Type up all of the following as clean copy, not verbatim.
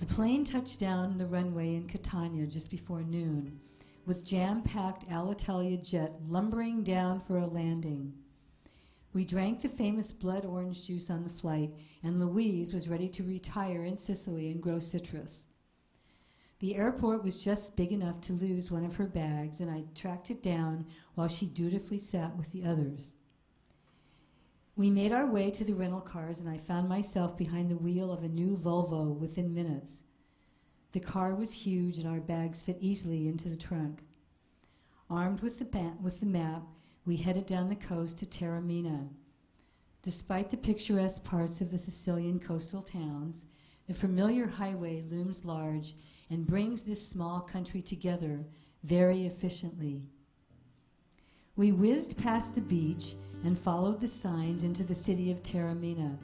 plane touched down on the runway in Catania just before noon, with jam-packed Alitalia jet lumbering down for a landing. We drank the famous blood orange juice on the flight, and Louise was ready to retire in Sicily and grow citrus. The airport was just big enough to lose one of her bags, and I tracked it down while she dutifully sat with the others. We made our way to the rental cars, and I found myself behind the wheel of a new Volvo within minutes. The car was huge, and our bags fit easily into the trunk. Armed with the map, we headed down the coast to Taormina. Despite the picturesque parts of the Sicilian coastal towns, the familiar highway looms large and brings this small country together very efficiently. We whizzed past the beach and followed the signs into the city of Taormina,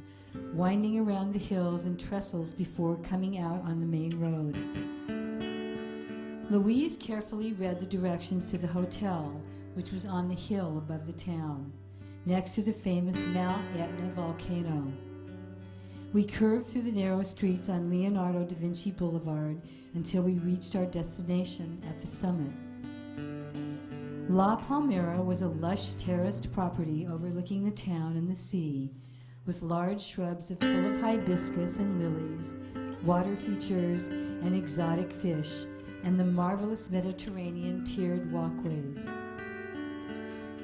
winding around the hills and trestles before coming out on the main road. Louise carefully read the directions to the hotel, which was on the hill above the town, next to the famous Mount Etna volcano. We curved through the narrow streets on Leonardo da Vinci Boulevard until we reached our destination at the summit. La Palmera was a lush terraced property overlooking the town and the sea, with large shrubs full of hibiscus and lilies, water features and exotic fish, and the marvelous Mediterranean tiered walkways.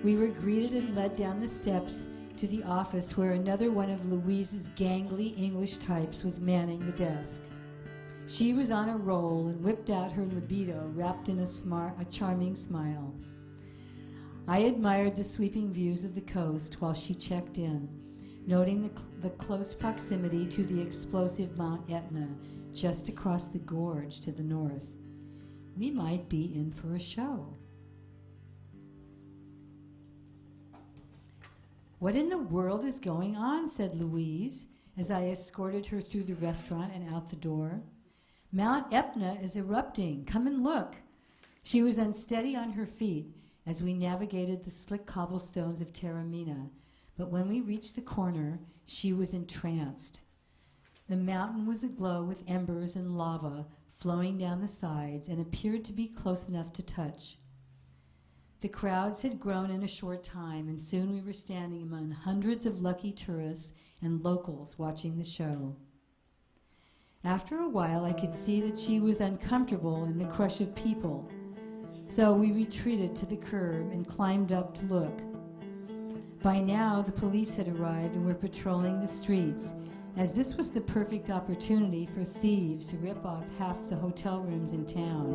We were greeted and led down the steps to the office where another one of Louise's gangly English types was manning the desk. She was on a roll and whipped out her libido wrapped in a charming smile. I admired the sweeping views of the coast while she checked in, noting the close proximity to the explosive Mount Etna just across the gorge to the north. We might be in for a show. "What in the world is going on?" said Louise, as I escorted her through the restaurant and out the door. "Mount Etna is erupting. Come and look." She was unsteady on her feet as we navigated the slick cobblestones of Taormina, but when we reached the corner, she was entranced. The mountain was aglow with embers and lava flowing down the sides and appeared to be close enough to touch. The crowds had grown in a short time, and soon we were standing among hundreds of lucky tourists and locals watching the show. After a while, I could see that she was uncomfortable in the crush of people, so we retreated to the curb and climbed up to look. By now, the police had arrived and were patrolling the streets, as this was the perfect opportunity for thieves to rip off half the hotel rooms in town.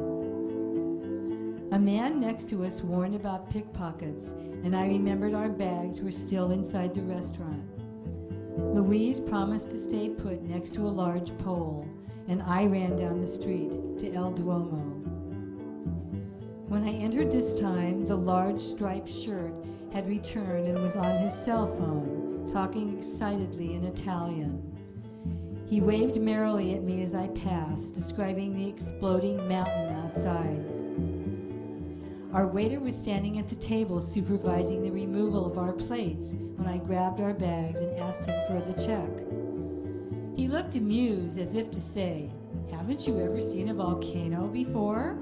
A man next to us warned about pickpockets, and I remembered our bags were still inside the restaurant. Louise promised to stay put next to a large pole, and I ran down the street to El Duomo. When I entered this time, the large striped shirt had returned and was on his cell phone, talking excitedly in Italian. He waved merrily at me as I passed, describing the exploding mountain outside. Our waiter was standing at the table supervising the removal of our plates when I grabbed our bags and asked him for the check. He looked amused, as if to say, "Haven't you ever seen a volcano before?"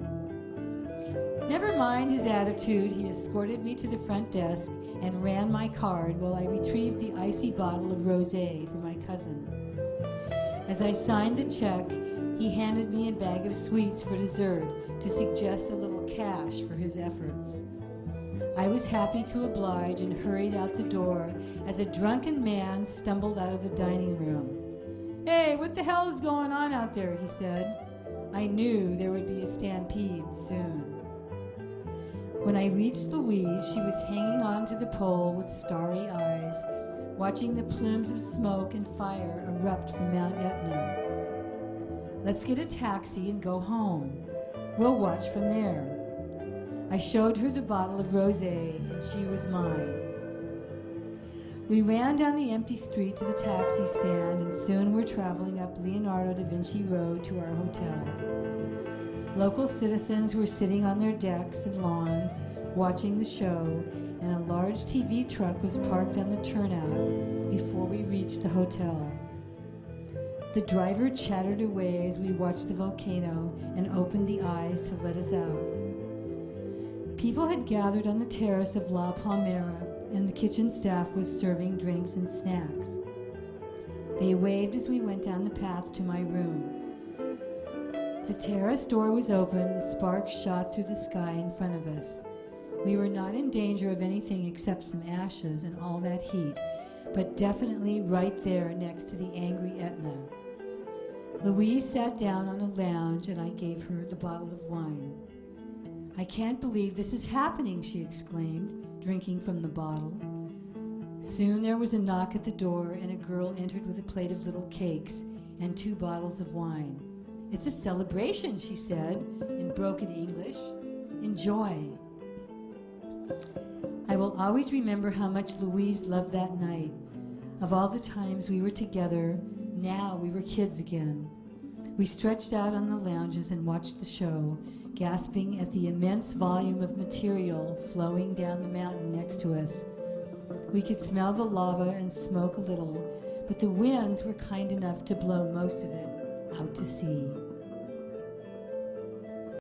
Never mind his attitude, he escorted me to the front desk and ran my card while I retrieved the icy bottle of rosé for my cousin. As I signed the check, he handed me a bag of sweets for dessert to suggest a little cash for his efforts. I was happy to oblige and hurried out the door as a drunken man stumbled out of the dining room. "Hey, what the hell is going on out there?" he said. I knew there would be a stampede soon. When I reached Louise, she was hanging on to the pole with starry eyes, watching the plumes of smoke and fire erupt from Mount Etna. "Let's get a taxi and go home. We'll watch from there." I showed her the bottle of rosé, and she was mine. We ran down the empty street to the taxi stand, and soon were traveling up Leonardo da Vinci Road to our hotel. Local citizens were sitting on their decks and lawns, watching the show, and a large TV truck was parked on the turnout before we reached the hotel. The driver chattered away as we watched the volcano and opened the eyes to let us out. People had gathered on the terrace of La Palmera, and the kitchen staff was serving drinks and snacks. They waved as we went down the path to my room. The terrace door was open and sparks shot through the sky in front of us. We were not in danger of anything except some ashes and all that heat, but definitely right there next to the angry Etna. Louise sat down on a lounge and I gave her the bottle of wine. "I can't believe this is happening," she exclaimed, drinking from the bottle. Soon there was a knock at the door and a girl entered with a plate of little cakes and 2 bottles of wine. "It's a celebration," she said in broken English. "Enjoy." I will always remember how much Louise loved that night. Of all the times we were together, now we were kids again. We stretched out on the lounges and watched the show, gasping at the immense volume of material flowing down the mountain next to us. We could smell the lava and smoke a little, but the winds were kind enough to blow most of it out to sea.